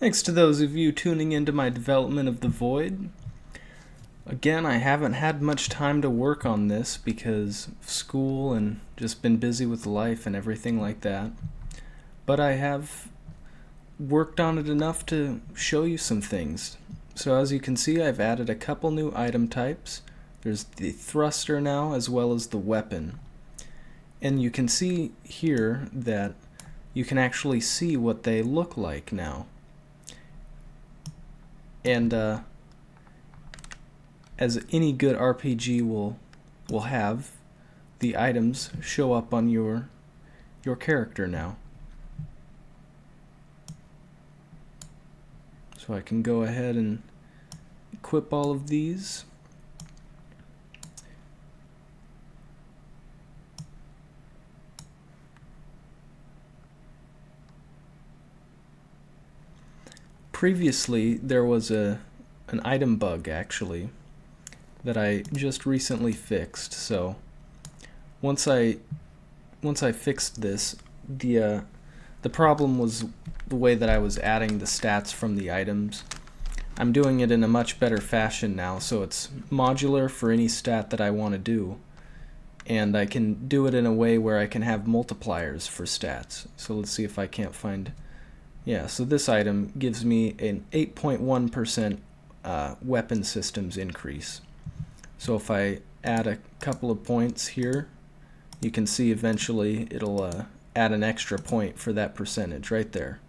Thanks to those of you tuning into my development of the Void. Again, I haven't had much time to work on this because of school and just been busy with life and everything like that. But I have worked on it enough to show you some things. So as you can see, I've added a couple new item types. There's the thruster now as well as the weapon. And you can see here that you can actually see what they look like now. And as any good RPG will have, the items show up on your character now. So I can go ahead and equip all of these. Previously, there was an item bug actually that I just recently fixed. So once I fixed this, the problem was the way that I was adding the stats from the items. I'm doing it in a much better fashion now, so it's modular for any stat that I want to do, and I can do it in a way where I can have multipliers for stats. So let's see if I can't find. Yeah, so this item gives me an 8.1% weapon systems increase. So if I add a couple of points here, you can see eventually it'll add an extra point for that percentage right there.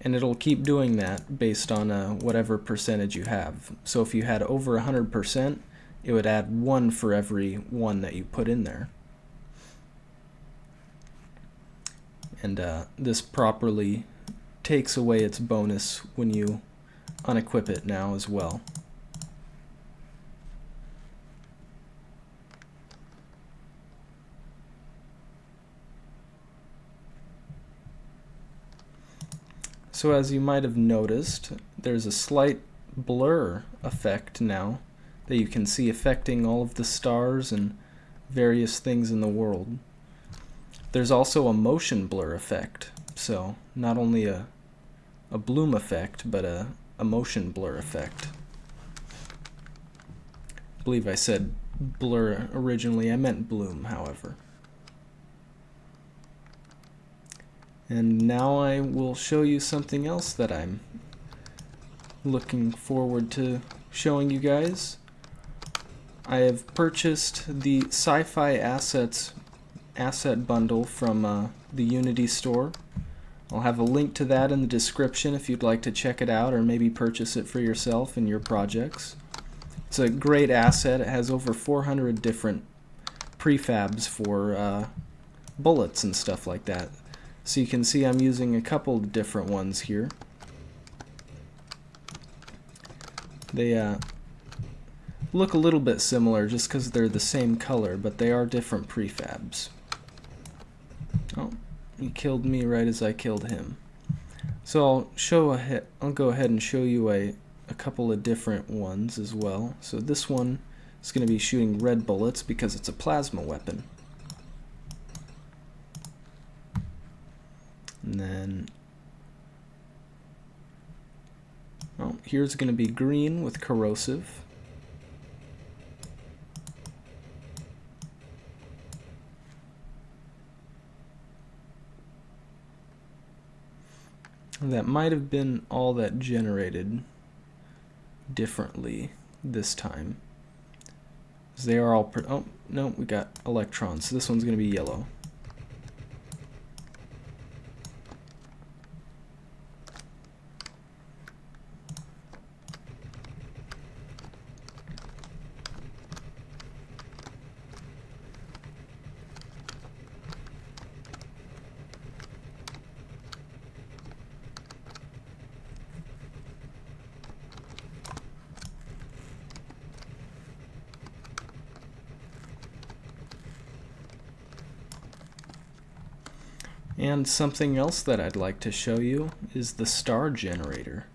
And it'll keep doing that based on whatever percentage you have. So if you had over 100%, it would add 1 for every 1 that you put in there. And this properly takes away its bonus when you unequip it now as well. So as you might have noticed, there's a slight blur effect now that you can see affecting all of the stars and various things in the world. There's also a motion blur effect, so not only a bloom effect, but a motion blur effect. I believe I said blur originally, I meant bloom, however. And now I will show you something else that I'm looking forward to showing you guys. I have purchased the Sci-fi Assets asset bundle from the Unity store. I'll have a link to that in the description if you'd like to check it out or maybe purchase it for yourself in your projects. It's a great asset. It has over 400 different prefabs for bullets and stuff like that. So you can see I'm using a couple different ones here. They look a little bit similar just because they're the same color, but they are different prefabs. Oh, he killed me right as I killed him. So I'll go ahead and show you a couple of different ones as well. So this one is going to be shooting red bullets because it's a plasma weapon. And then here's going to be green with corrosive. And that might have been all that generated differently this time. They are all oh no, we got electrons. So this one's going to be yellow. And something else that I'd like to show you is the star generator.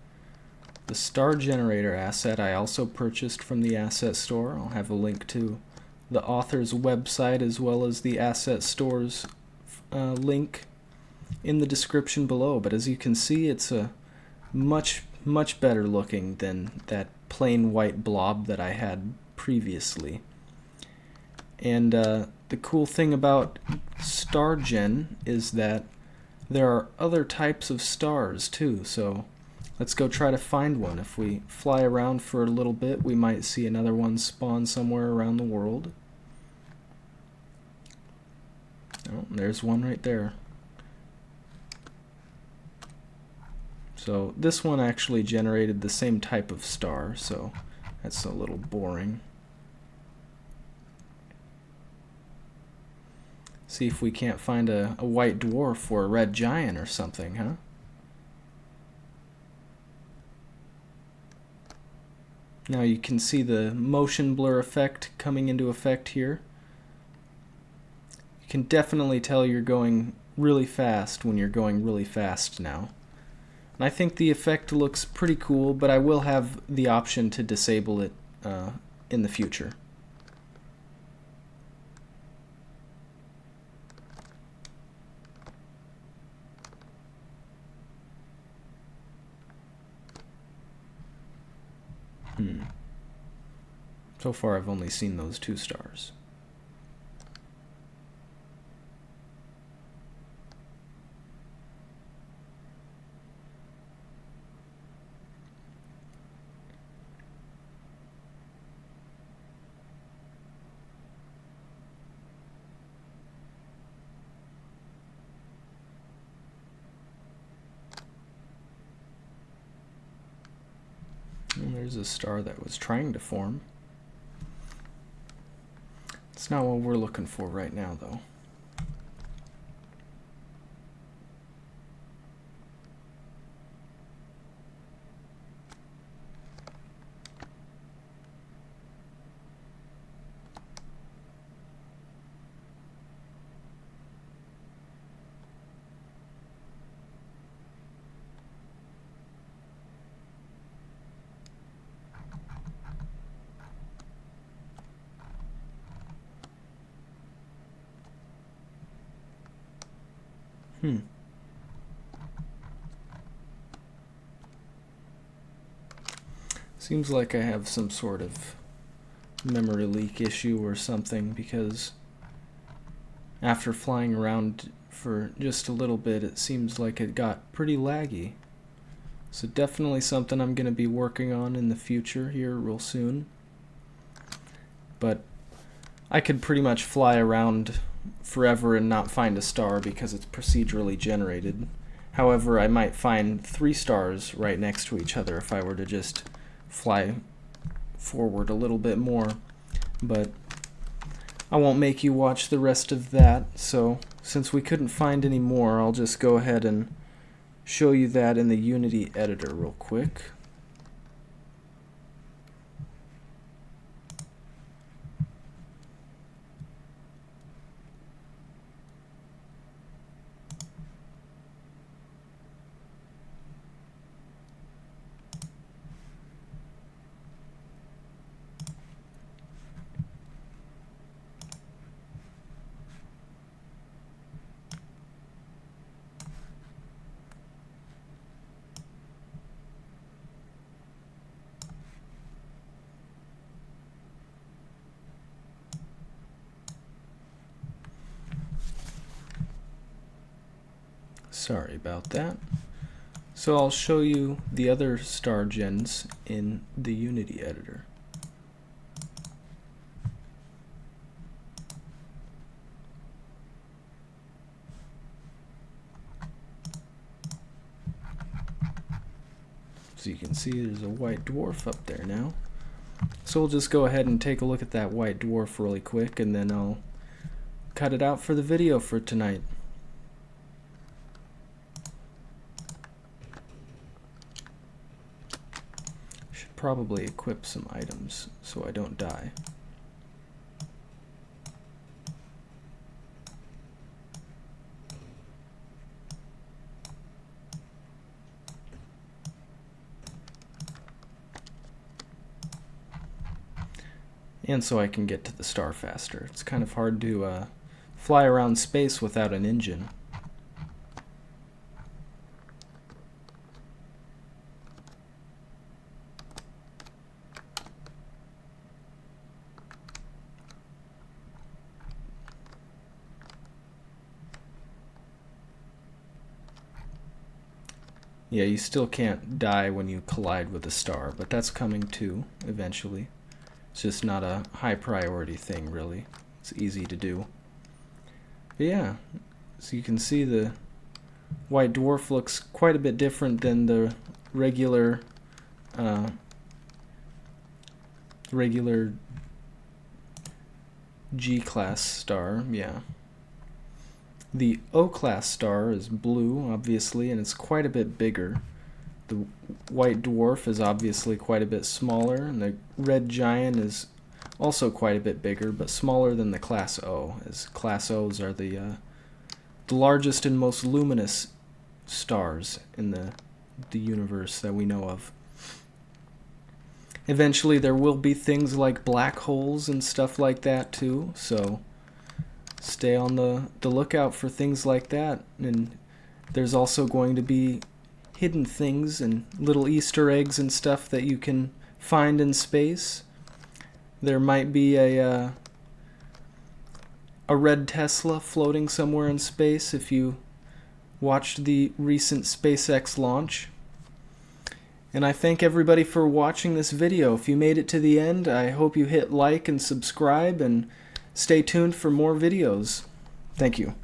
The star generator asset I also purchased from the asset store. I'll have a link to the author's website as well as the asset store's link in the description below. But as you can see, it's a much better looking than that plain white blob that I had previously. And the cool thing about Star Gen is that there are other types of stars too, so let's go try to find one. If we fly around for a little bit, we might see another one spawn somewhere around the world. Oh, there's one right there. So this one actually generated the same type of star, so that's a little boring. See if we can't find a white dwarf or a red giant or something, huh? Now you can see the motion blur effect coming into effect here. You can definitely tell you're going really fast when you're going really fast now. And I think the effect looks pretty cool, but I will have the option to disable it in the future. So far I've only seen those 2 stars. And there's a star that was trying to form. It's not what we're looking for right now, though. Seems like I have some sort of memory leak issue or something, because after flying around for just a little bit, it seems like it got pretty laggy. So definitely something I'm going to be working on in the future here real soon. But I could pretty much fly around forever and not find a star because it's procedurally generated. However, I might find 3 stars right next to each other if I were to just fly forward a little bit more. But I won't make you watch the rest of that, so since we couldn't find any more, I'll just go ahead and show you that in the Unity editor real quick. Sorry about that. So I'll show you the other star gens in the Unity editor. So you can see there's a white dwarf up there now. So we'll just go ahead and take a look at that white dwarf really quick, and then I'll cut it out for the video for tonight. Should probably equip some items so I don't die. And so I can get to the star faster. It's kind of hard to fly around space without an engine. Yeah, you still can't die when you collide with a star, but that's coming too, eventually. It's just not a high priority thing, really. It's easy to do. But yeah, so you can see the white dwarf looks quite a bit different than the regular G-class star, yeah. The O-class star is blue, obviously, and it's quite a bit bigger. The white dwarf is obviously quite a bit smaller, and the red giant is also quite a bit bigger, but smaller than the Class O, as Class O's are the largest and most luminous stars in the universe that we know of. Eventually there will be things like black holes and stuff like that too, so stay on the lookout for things like that. And there's also going to be hidden things and little Easter eggs and stuff that you can find in space. There might be a red Tesla floating somewhere in space if you watched the recent SpaceX launch. And I thank everybody for watching this video. If you made it to the end, I hope you hit like and subscribe and stay tuned for more videos. Thank you.